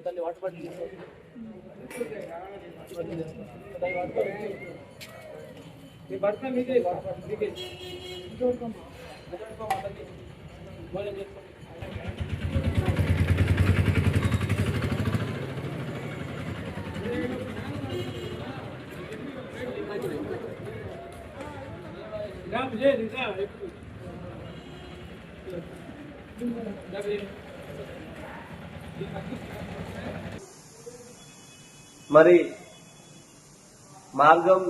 తల్లి water bottle మీ భర్త మీదే వాటర్ బాటిల్ మీకే మరి మార్గం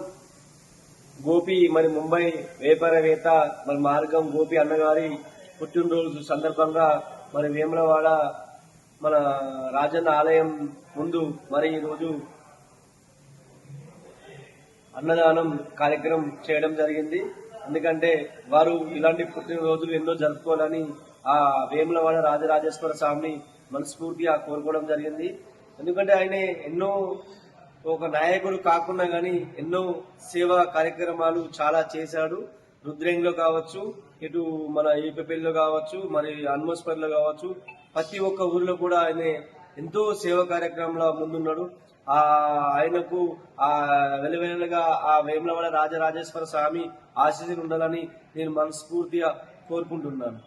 గోపి మరి ముంబై వ్యాపారవేత్త మరి మార్గం గోపి అన్నగారి పుట్టినరోజు సందర్భంగా మరి వేములవాడ మన రాజన్న ఆలయం ముందు మరి ఈరోజు అన్నదానం కార్యక్రమం చేయడం జరిగింది. ఎందుకంటే వారు ఇలాంటి పుట్టినరోజులు ఎన్నో జరుపుకోవాలని ఆ వేములవాడ రాజరాజేశ్వర స్వామిని మనస్ఫూర్తిగా కోరుకోవడం జరిగింది. ఎందుకంటే ఆయన ఎన్నో ఒక నాయకుడు కాకుండా గానీ ఎన్నో సేవా కార్యక్రమాలు చాలా చేశాడు. రుద్రేంలో కావచ్చు, ఇటు మన ఈపపల్లిలో కావచ్చు, మరి హనుమస్పల్లిలో కావచ్చు, ప్రతి ఒక్క ఊర్లో కూడా ఆయన ఎంతో సేవా కార్యక్రమంలో ముందున్నాడు. ఆయనకు ఆ వెలువెలుగా ఆ వేములవాడ రాజరాజేశ్వర స్వామి ఆశీస్సులు ఉండాలని నేను మనస్ఫూర్తిగా కోరుకుంటున్నాను.